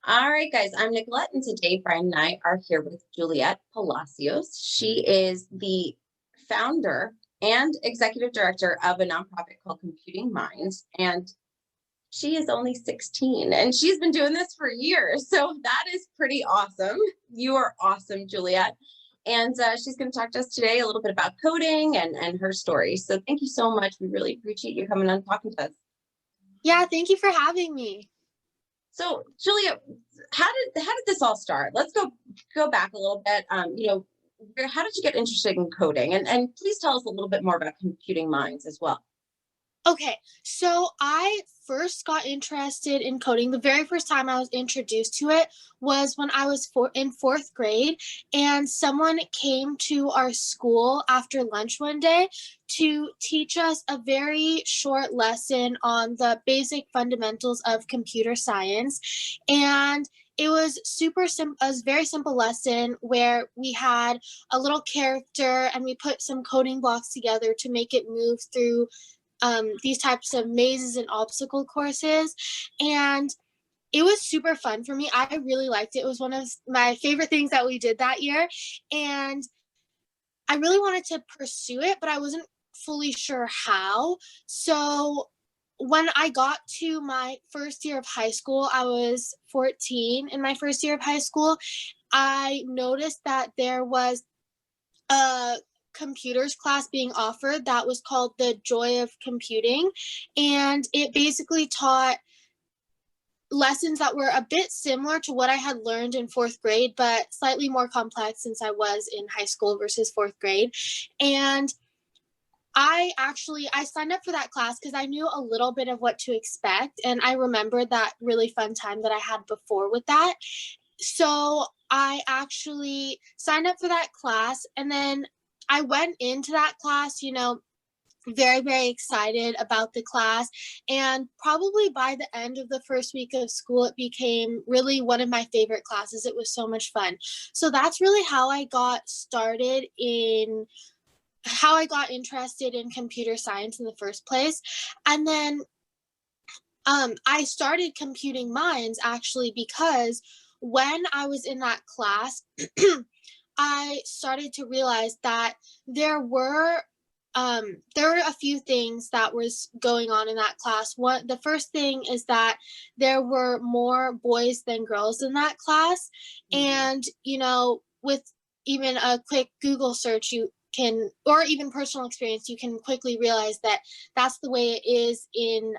All right, guys, I'm Nicolette, and today Brian and I are here with Juliette Palacios. She is the founder and executive director of a nonprofit called Computing Minds, and she is only 16 and she's been doing this for years. So that is pretty awesome. You are awesome, Juliette. And she's going to talk to us today a little bit about coding and her story. So thank you so much. We really appreciate you coming on and talking to us. Yeah, thank you for having me. So, Julia, how did this all start? Let's go back a little bit. How did you get interested in coding? And please tell us a little bit more about Computing Minds as well. Okay, so I first got interested in coding. The very first time I was introduced to it was when I was in fourth grade, and someone came to our school after lunch one day to teach us a very short lesson on the basic fundamentals of computer science. And it was a very simple lesson where we had a little character and we put some coding blocks together to make it move through these types of mazes and obstacle courses. And it was super fun for me. I really liked it. It was one of my favorite things that we did that year. And I really wanted to pursue it, but I wasn't fully sure how. So when I got to my first year of high school, I was 14 in my first year of high school. I noticed that there was a computers class being offered that was called The Joy of Computing, and it basically taught lessons that were a bit similar to what I had learned in fourth grade, but slightly more complex since I was in high school versus fourth grade. And I signed up for that class because I knew a little bit of what to expect, and I remembered that really fun time that I had before with that. So I actually signed up for that class, and then I went into that class, very, very excited about the class. And probably by the end of the first week of school, it became really one of my favorite classes. It was so much fun. So that's really how I got interested in computer science in the first place. And then I started Computing Minds actually because when I was in that class, I started to realize that there were a few things that was going on in that class. The first thing is that there were more boys than girls in that class. And, with even a quick Google search, or even personal experience, you can quickly realize that that's the way it is in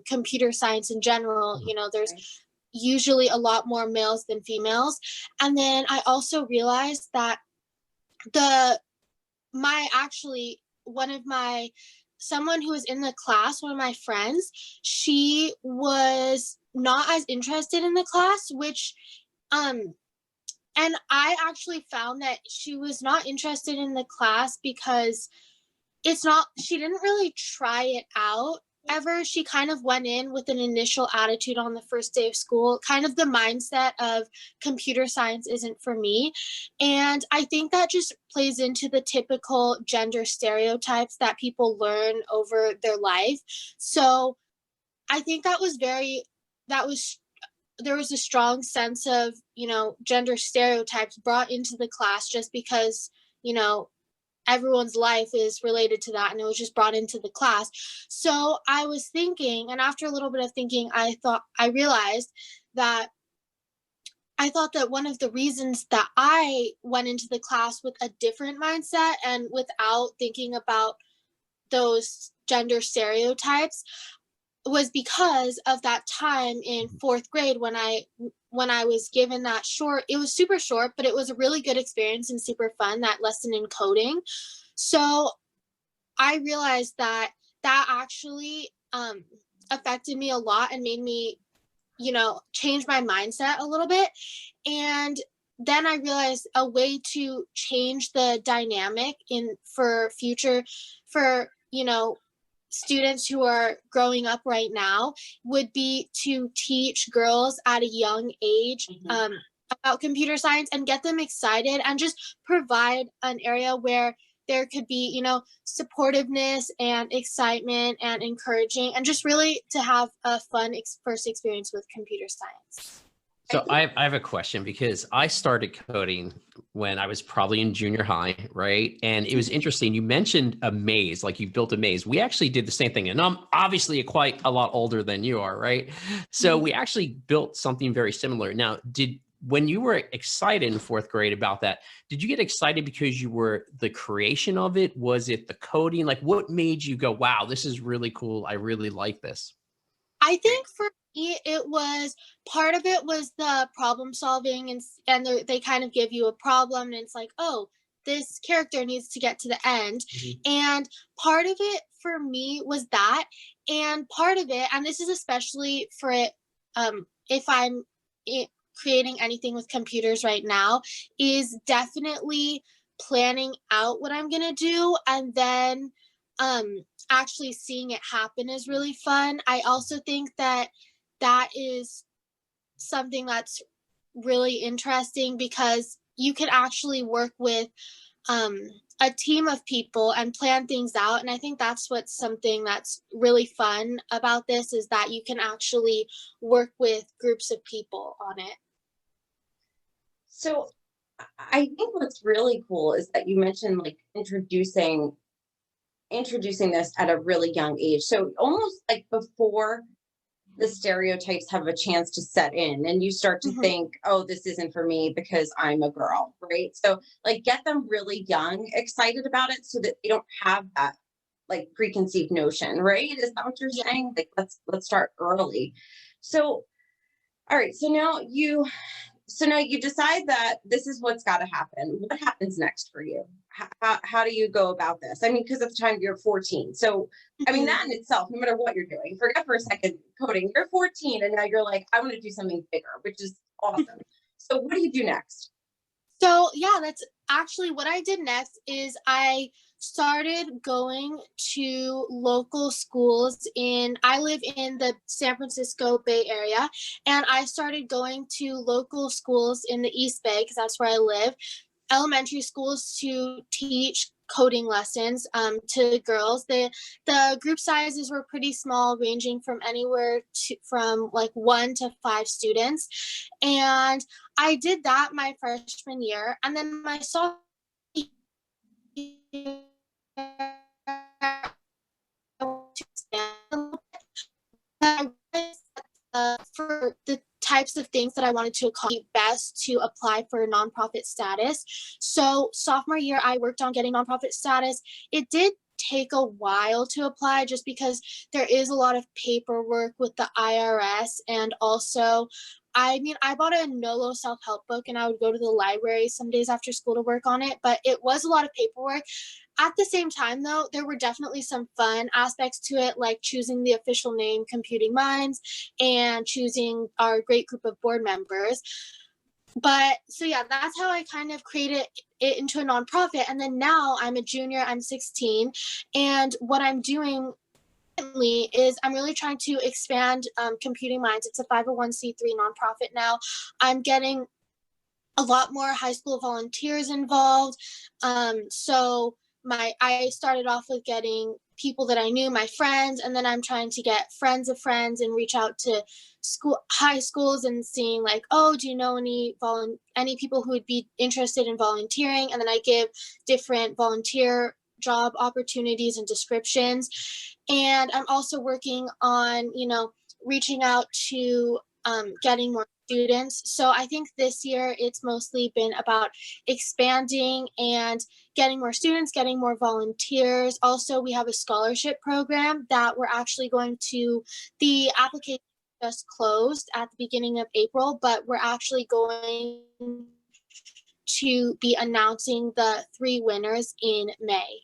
computer science in general. There's usually a lot more males than females. And then I also realized that someone who was in the class, one of my friends, she was not as interested in the class, and I actually found that she was not interested in the class because she didn't really try it out ever. She kind of went in with an initial attitude on the first day of school, kind of the mindset of computer science isn't for me. And I think that just plays into the typical gender stereotypes that people learn over their life. So I think there was a strong sense of, gender stereotypes brought into the class just because, everyone's life is related to that, and it was just brought into the class. So I was thinking, and after a little bit of thinking, I thought that one of the reasons that I went into the class with a different mindset and without thinking about those gender stereotypes was because of that time in fourth grade when I was given that it was super short, but it was a really good experience and super fun, that lesson in coding. So I realized that actually affected me a lot and made me, change my mindset a little bit. And then I realized a way to change the dynamic for students who are growing up right now would be to teach girls at a young age about computer science and get them excited and just provide an area where there could be, supportiveness and excitement and encouraging, and just really to have a fun first experience with computer science. So I have a question because I started coding when I was probably in junior high, right? And it was interesting. You mentioned a maze, like you built a maze. We actually did the same thing. And I'm obviously quite a lot older than you are, right? So we actually built something very similar. Now, when you were excited in fourth grade about that, did you get excited because you were the creation of it? Was it the coding? Like what made you go, wow, this is really cool. I really like this. I think for me, it was part of it was the problem solving, and they kind of give you a problem, and it's like, oh, this character needs to get to the end, and part of it for me was that, and part of it, and this is especially for it, if I'm creating anything with computers right now, is definitely planning out what I'm gonna do, and then actually seeing it happen is really fun. I also think that that is something that's really interesting because you can actually work with um, a team of people and plan things out. And I think that's what's something that's really fun about this is that you can actually work with groups of people on it. So I think what's really cool is that you mentioned like introducing this at a really young age. So almost like before the stereotypes have a chance to set in and you start to think, oh, this isn't for me because I'm a girl, right? So like get them really young, excited about it so that they don't have that like preconceived notion, right? Is that what you're saying? Like let's start early. So all right, so now you decide that this is what's got to happen. What happens next for you? How do you go about this? I mean, because at the time you're 14. So, I mean, that in itself, no matter what you're doing, forget for a second coding, you're 14 and now you're like, I want to do something bigger, which is awesome. So what do you do next? So yeah, that's actually what I did next is I started going to local schools I live in the San Francisco Bay Area, and I started going to local schools in the East Bay because that's where I live, elementary schools to teach coding lessons to girls. The group sizes were pretty small, ranging from anywhere from like 1 to 5 students. And I did that my freshman year. And then my sophomore year, for the types of things that I wanted to accomplish best to apply for nonprofit status. So sophomore year, I worked on getting nonprofit status. It did take a while to apply just because there is a lot of paperwork with the IRS, and also I mean, I bought a NOLO self-help book and I would go to the library some days after school to work on it, but it was a lot of paperwork. At the same time, though, there were definitely some fun aspects to it, like choosing the official name Computing Minds and choosing our great group of board members. But so yeah, that's how I kind of created it into a nonprofit. And then now I'm a junior, I'm 16, and what I'm doing is I'm really trying to expand Computing Minds. It's a 501c3 nonprofit now. I'm getting a lot more high school volunteers involved. So I started off with getting people that I knew, my friends, and then I'm trying to get friends of friends and reach out to high schools and seeing like, oh, do you know any people who would be interested in volunteering? And then I give different volunteer job opportunities and descriptions. And I'm also working on, reaching out to getting more students. So I think this year it's mostly been about expanding and getting more students, getting more volunteers. Also, we have a scholarship program that we're actually the application just closed at the beginning of April, but we're actually going to be announcing the 3 winners in May.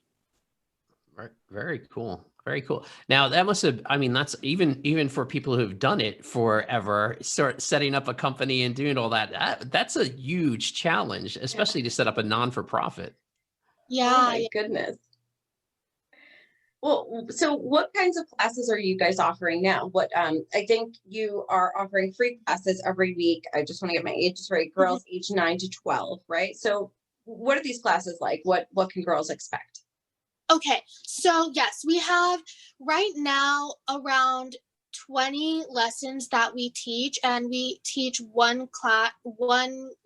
Right. Very cool. Very cool. Now that must have, I mean, that's even for people who've done it forever, start setting up a company and doing all that. That's a huge challenge, especially to set up a non-for-profit. Yeah. Oh my goodness. Well, so what kinds of classes are you guys offering now? I think you are offering free classes every week. I just want to get my ages right. Girls age 9 to 12, right? So what are these classes like? What can girls expect? Okay, so yes, we have right now around 20 lessons that we teach, and we teach one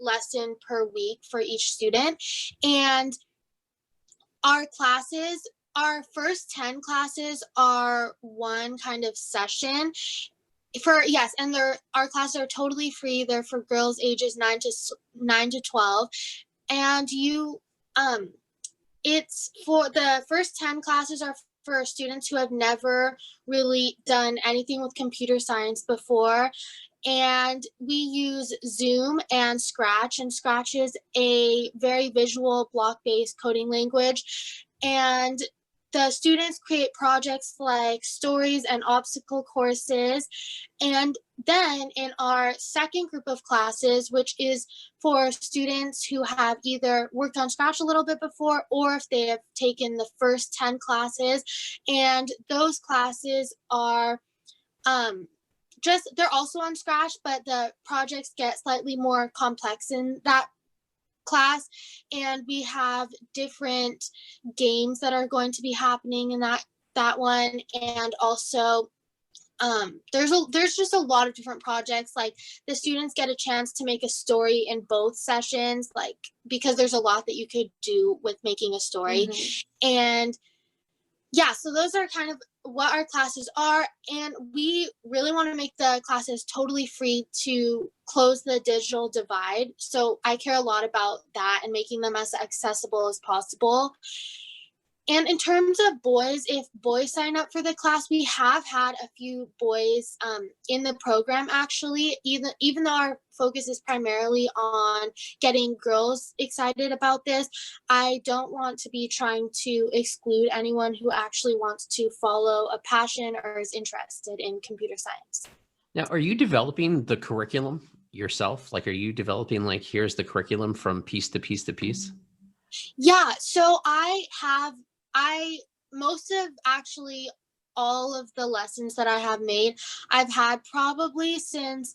lesson per week for each student. And our classes, our first 10 classes are one kind of session and our classes are totally free. They're for girls ages 9 to 12. And it's for the first 10 classes are for students who have never really done anything with computer science before. And we use Zoom and Scratch is a very visual block-based coding language. And the students create projects like stories and obstacle courses. And then in our second group of classes, which is for students who have either worked on Scratch a little bit before, or if they have taken the first 10 classes, and those classes are they're also on Scratch, but the projects get slightly more complex in that class, and we have different games that are going to be happening in that one. And also there's just a lot of different projects. Like, the students get a chance to make a story in both sessions, like, because there's a lot that you could do with making a story. And yeah, so those are kind of what our classes are, and we really want to make the classes totally free to close the digital divide. So I care a lot about that and making them as accessible as possible. And in terms of boys, if boys sign up for the class, we have had a few boys in the program, actually, even though our focus is primarily on getting girls excited about this. I don't want to be trying to exclude anyone who actually wants to follow a passion or is interested in computer science. Now, are you developing the curriculum yourself? Like, are you developing, like, here's the curriculum from piece to piece to piece? Yeah, so most of actually all of the lessons that I have made, I've had probably since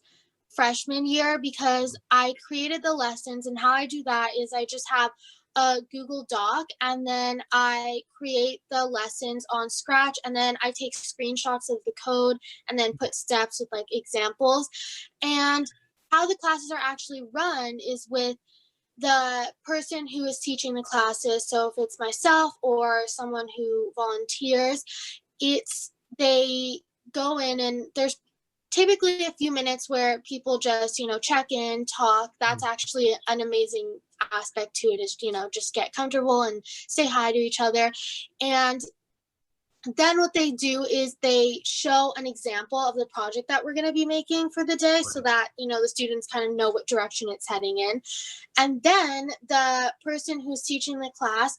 freshman year, because I created the lessons. And how I do that is I just have a Google Doc, and then I create the lessons on Scratch, and then I take screenshots of the code and then put steps with like examples. And how the classes are actually run is with the person who is teaching the classes. So if it's myself or someone who volunteers, they go in, and there's typically a few minutes where people just, check in, talk. That's actually an amazing aspect to it, is, just get comfortable and say hi to each other. And then what they do is they show an example of the project that we're going to be making for the day, so that, the students kind of know what direction it's heading in. And then the person who's teaching the class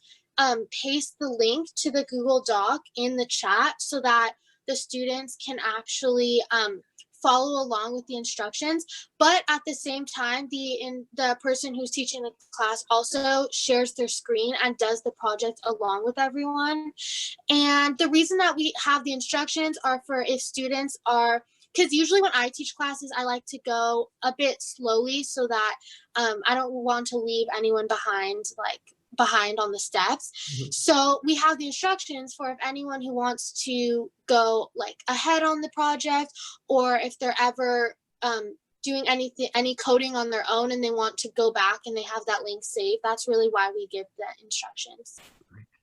pastes the link to the Google Doc in the chat, so that the students can actually follow along with the instructions. But at the same time, the person who's teaching the class also shares their screen and does the project along with everyone. And the reason that we have the instructions are for if students are, because usually when I teach classes, I like to go a bit slowly, so that I don't want to leave anyone behind on the steps. So we have the instructions for if anyone who wants to go like ahead on the project, or if they're ever doing any coding on their own and they want to go back and they have that link saved. That's really why we give the instructions.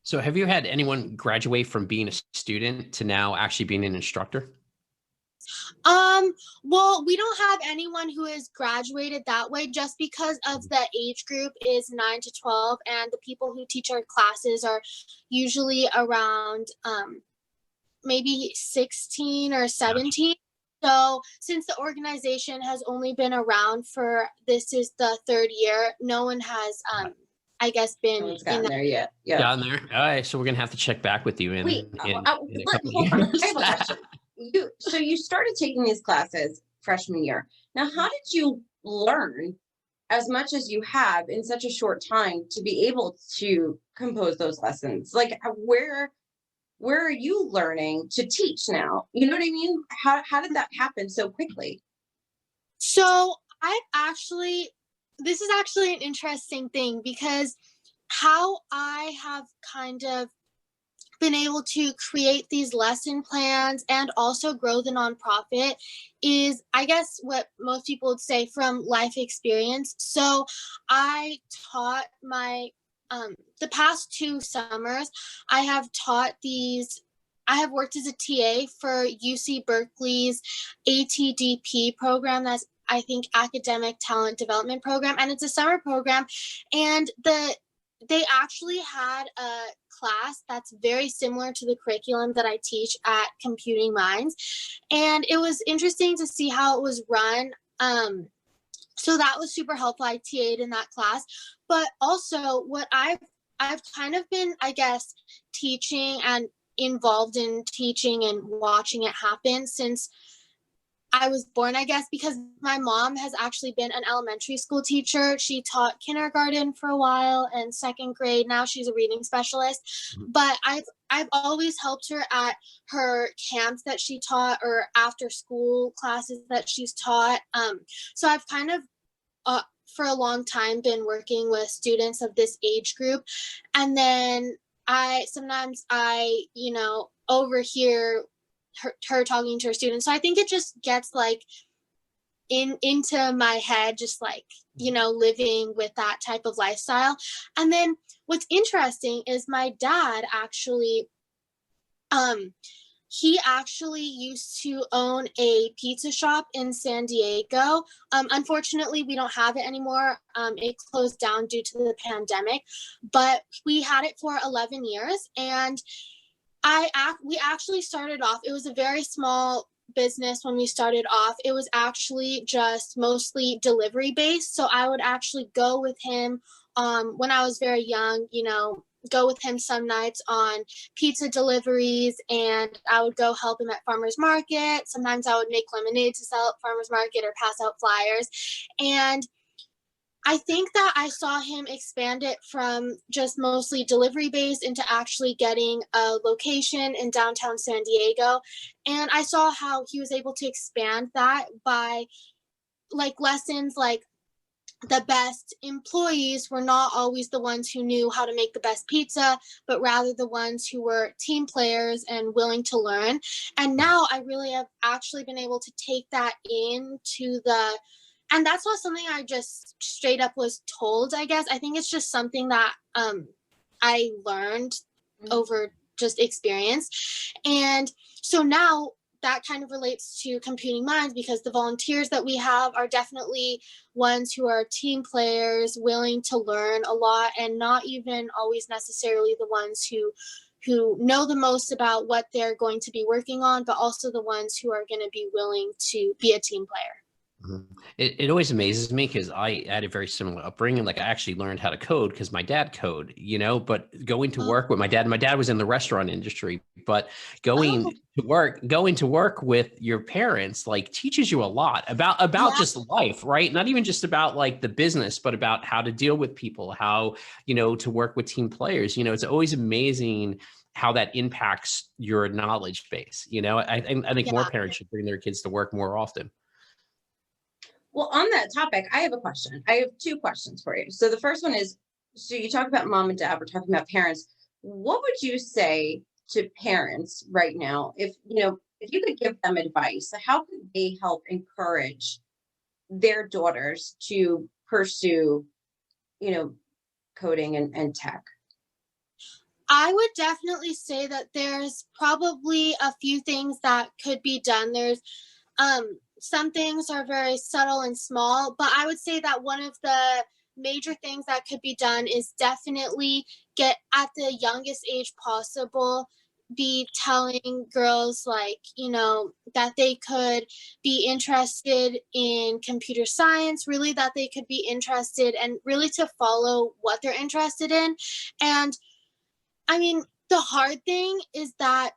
So have you had anyone graduate from being a student to now actually being an instructor? Well, we don't have anyone who has graduated that way, just because of the age group is 9 to 12, and the people who teach our classes are usually around maybe 16 or 17. So since the organization has only been around this is the third year, no one has I guess been gotten there yet. Yeah. Gotten there. All right. So we're gonna have to check back with you in a couple hold on. years. I have a question. So you started taking these classes freshman year. Now, how did you learn as much as you have in such a short time to be able to compose those lessons? Like, where are you learning to teach now? You know what I mean? How did that happen so quickly? So this is actually an interesting thing, because how I have kind of been able to create these lesson plans and also grow the nonprofit is, I guess, what most people would say from life experience. So I taught the past 2 summers, I have worked as a TA for UC Berkeley's ATDP program. That's, I think, Academic Talent Development Program. And it's a summer program. And they actually had a class that's very similar to the curriculum that I teach at Computing Minds. And it was interesting to see how it was run. So that was super helpful. I TA'd in that class. But also what I've kind of been, I guess, teaching and involved in teaching and watching it happen since I was born, I guess, because my mom has actually been an elementary school teacher. She taught kindergarten for a while and second grade. Now she's a reading specialist. But I've always helped her at her camps that she taught or after school classes that she's taught. So I've kind of for a long time been working with students of this age group. And then sometimes I overhear her talking to her students. So I think it just gets like into my head, just like, living with that type of lifestyle. And then what's interesting is my dad actually, he actually used to own a pizza shop in San Diego. Unfortunately, we don't have it anymore. It closed down due to the pandemic, but we had it for 11 years. And we actually started off, it was a very small business when we started off. It was actually just mostly delivery based. So I would actually go with him when I was very young, go with him some nights on pizza deliveries, and I would go help him at farmers market. Sometimes I would make lemonade to sell at farmers market or pass out flyers. And I think that I saw him expand it from just mostly delivery based into actually getting a location in downtown San Diego. And I saw how he was able to expand that by like lessons like the best employees were not always the ones who knew how to make the best pizza, but rather the ones who were team players and willing to learn. And now I really have actually been able to take that into and that's not something I just straight up was told, I guess. I think it's just something that I learned over just experience. And so now that kind of relates to Computing Minds, because the volunteers that we have are definitely ones who are team players, willing to learn a lot, and not even always necessarily the ones who know the most about what they're going to be working on, but also the ones who are going to be willing to be a team player. It always amazes me because I had a very similar upbringing. Like I actually learned how to code because my dad code, but going to work with my dad was in the restaurant industry, but going to work with your parents, like teaches you a lot about just life, right? Not even just about like the business, but about how to deal with people, how, to work with team players. It's always amazing how that impacts your knowledge base. I think more parents should bring their kids to work more often. Well, on that topic, I have a question. I have 2 questions for you. So the first one is, so you talk about mom and dad, we're talking about parents. What would you say to parents right now? If you could give them advice, how could they help encourage their daughters to pursue, coding and tech? I would definitely say that there's probably a few things that could be done. There's some things are very subtle and small, but I would say that one of the major things that could be done is definitely get at the youngest age possible, be telling girls like, that they could be interested in computer science, really that they could be interested and really to follow what they're interested in. And I mean, the hard thing is that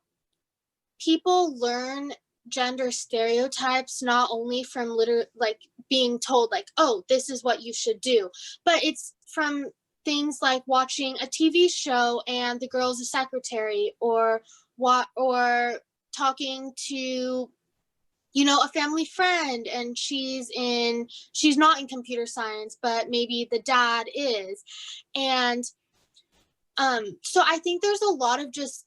people learn gender stereotypes not only from like being told like, oh, this is what you should do, but it's from things like watching a TV show and the girl's a secretary, or talking to a family friend and she's not in computer science, but maybe the dad is. And so I think there's a lot of just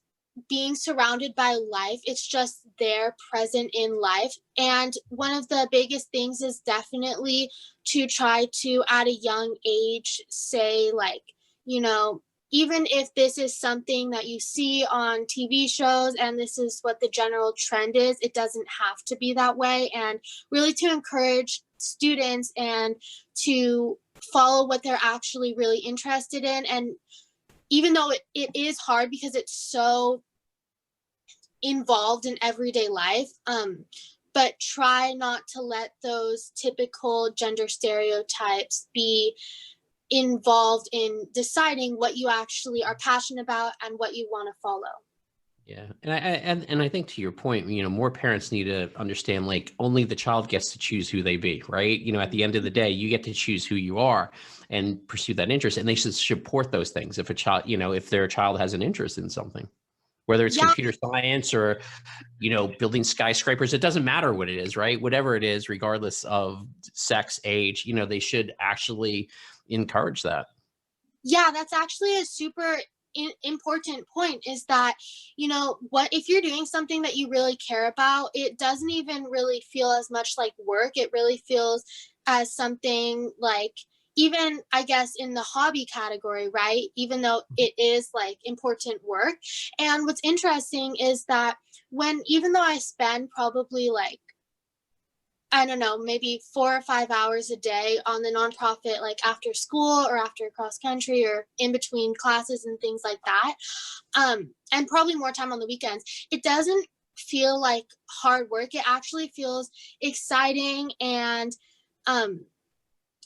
being surrounded by life. It's just there, present in life. And one of the biggest things is definitely to try to, at a young age, say, like, you know, even if this is something that you see on TV shows and this is what the general trend is, it doesn't have to be that way. And really to encourage students and to follow what they're actually really interested in. And even though it is hard because it's so involved in everyday life, but try not to let those typical gender stereotypes be involved in deciding what you actually are passionate about and what you want to follow. Yeah. And I think to your point, you know, more parents need to understand, like, only the child gets to choose who they be, right? You know, at the end of the day, you get to choose who you are and pursue that interest. And they should support those things. If a child, you know, if their child has an interest in something, whether it's computer science or, you know, building skyscrapers, it doesn't matter what it is, right? Whatever it is, regardless of sex, age, you know, they should actually encourage that. Yeah, that's actually a super important point, is that, you know, what if you're doing something that you really care about, it doesn't even really feel as much like work. It really feels as something like, even I guess in the hobby category, right? Even though it is like important work. And what's interesting is that even though I spend probably like, I don't know, maybe 4 or 5 hours a day on the nonprofit, like after school or after cross country or in between classes and things like that, and probably more time on the weekends, it doesn't feel like hard work. It actually feels exciting. And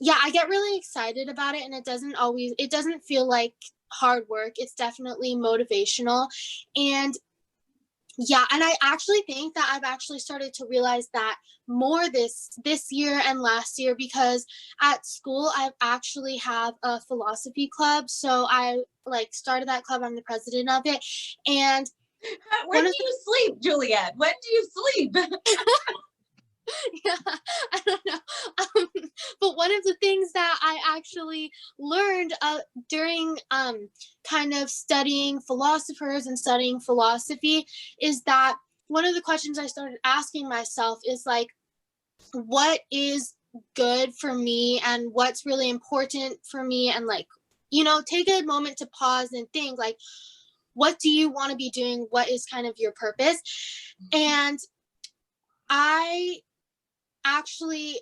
yeah, I get really excited about it, and it doesn't feel like hard work. It's definitely motivational. And yeah, and I actually think that I've actually started to realize that more this year and last year, because at school I actually have a philosophy club. So I like started that club. I'm the president of it. And When do you sleep, Juliette? When do you sleep? yeah, I don't know. But one of the things that I actually learned during kind of studying philosophers and studying philosophy is that one of the questions I started asking myself is like, what is good for me and what's really important for me? And like, you know, take a moment to pause and think, like, what do you want to be doing? What is kind of your purpose? And I actually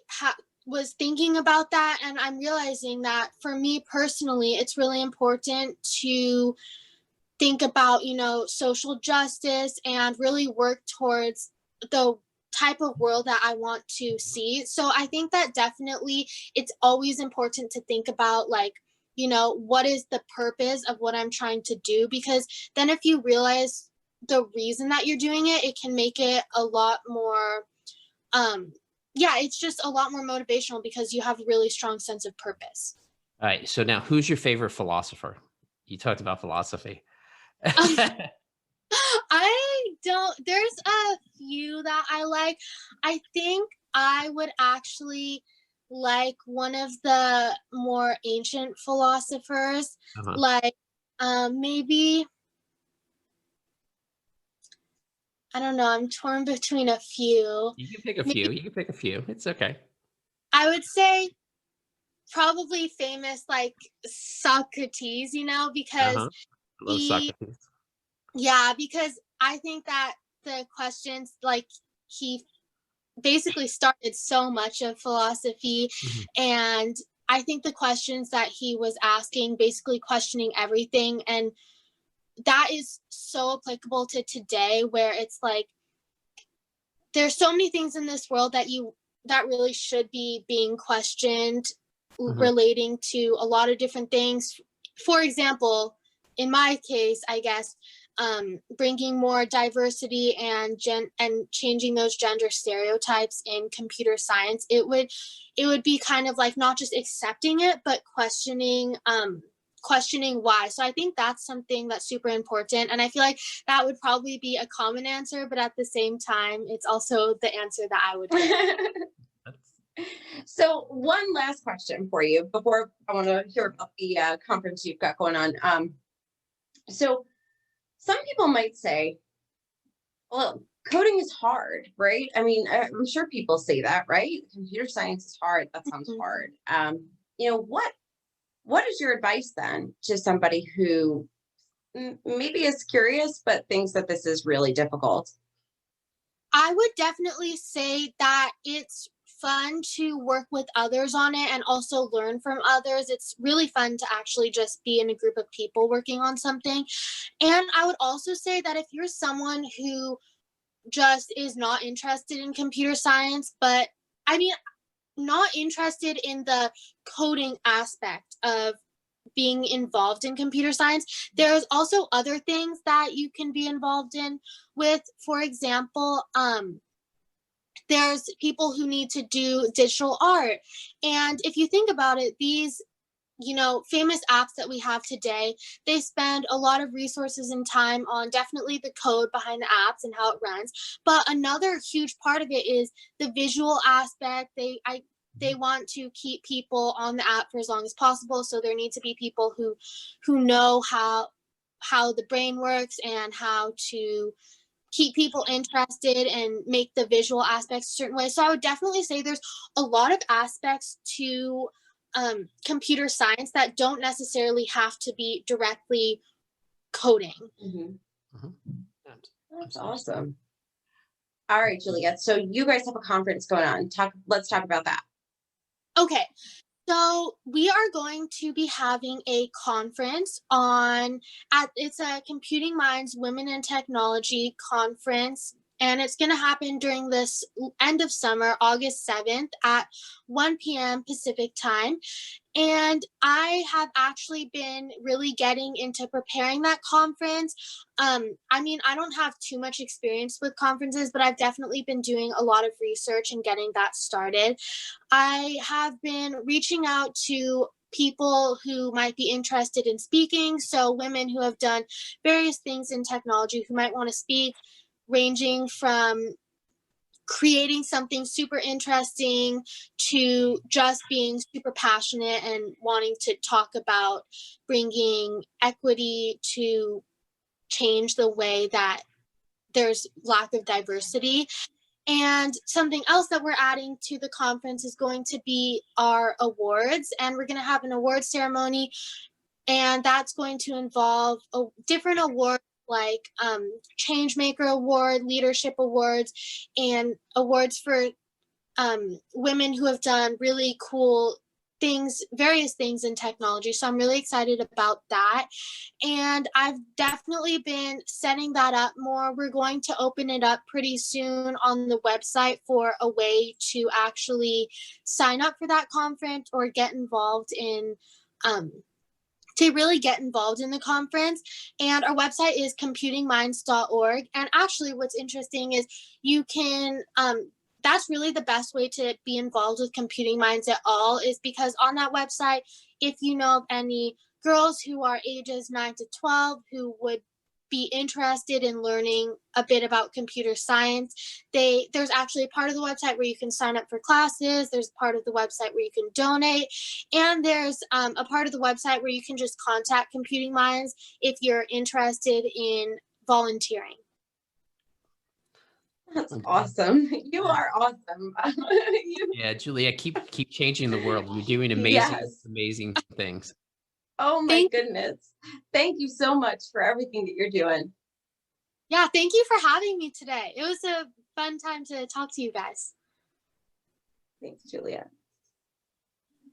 was thinking about that, and I'm realizing that for me personally, it's really important to think about, you know, social justice and really work towards the type of world that I want to see. So I think that definitely it's always important to think about, like, you know, what is the purpose of what I'm trying to do? Because then if you realize the reason that you're doing it, it can make it a lot more yeah, it's just a lot more motivational because you have a really strong sense of purpose. All right. So now, who's your favorite philosopher? You talked about philosophy. I don't, there's a few that I like. I think I would actually like one of the more ancient philosophers, Uh-huh. like maybe, I don't know, I'm torn between a few. You can pick a few. Maybe You can pick a few. It's okay. I would say probably famous like Socrates, you know, because Uh-huh. I love he, Socrates. yeah, because I think that the questions, like, he basically started so much of philosophy. Mhm. And I think the questions that he was asking, basically questioning everything. And that is so applicable to today, where it's like, there's so many things in this world that really should be being questioned, Mhm. relating to a lot of different things. For example, in my case, I guess, bringing more diversity and changing those gender stereotypes in computer science, it would be kind of like not just accepting it, but questioning why. So I think that's something that's super important. And I feel like that would probably be a common answer, but at the same time, it's also the answer that I would give. So one last question for you before I want to hear about the conference you've got going on. So some people might say, well, coding is hard, right? I mean, I'm sure people say that, right? Computer science is hard. That sounds Mhm. hard. What is your advice then to somebody who maybe is curious but thinks that this is really difficult? I would definitely say that it's fun to work with others on it and also learn from others. It's really fun to actually just be in a group of people working on something. And I would also say that if you're someone who just is not interested in computer science, but I mean, not interested in the coding aspect of being involved in computer science, there's also other things that you can be involved in with. For example, there's people who need to do digital art. And if you think about it, these famous apps that we have today, they spend a lot of resources and time on definitely the code behind the apps and how it runs. But another huge part of it is the visual aspect. They want to keep people on the app for as long as possible. So there need to be people who know how the brain works and how to keep people interested and make the visual aspects a certain way. So I would definitely say there's a lot of aspects to computer science that don't necessarily have to be directly coding. Mhm. Mhm. That's awesome. All right, Juliette. So you guys have a conference going on. Let's talk about that. Okay, so we are going to be having a conference it's a Computing Minds Women in Technology conference, and it's going to happen during this end of summer, August 7th at 1 p.m. Pacific time. And I have actually been really getting into preparing that conference. I mean, I don't have too much experience with conferences, but I've definitely been doing a lot of research and getting that started. I have been reaching out to people who might be interested in speaking. So, women who have done various things in technology who might want to speak, ranging from creating something super interesting to just being super passionate and wanting to talk about bringing equity to change the way that there's lack of diversity. And something else that we're adding to the conference is going to be our awards, and we're going to have an award ceremony, and that's going to involve different awards like Changemaker Award, Leadership Awards, and awards for women who have done really cool things, various things in technology. So I'm really excited about that. And I've definitely been setting that up more. We're going to open it up pretty soon on the website for a way to actually sign up for that conference or get involved in to really get involved in the conference. And our website is computingminds.org. And actually, what's interesting is you can, that's really the best way to be involved with Computing Minds at all, is because on that website, if you know of any girls who are ages 9 to 12 who would be interested in learning a bit about computer science, there's actually a part of the website where you can sign up for classes. There's a part of the website where you can donate, and there's a part of the website where you can just contact Computing Minds if you're interested in volunteering. That's awesome. You are awesome. Yeah, Julia, keep changing the world. You're doing Yes. amazing things. Oh my Thank goodness. Thank you so much for everything that you're doing. Yeah, thank you for having me today. It was a fun time to talk to you guys. Thanks, Juliette.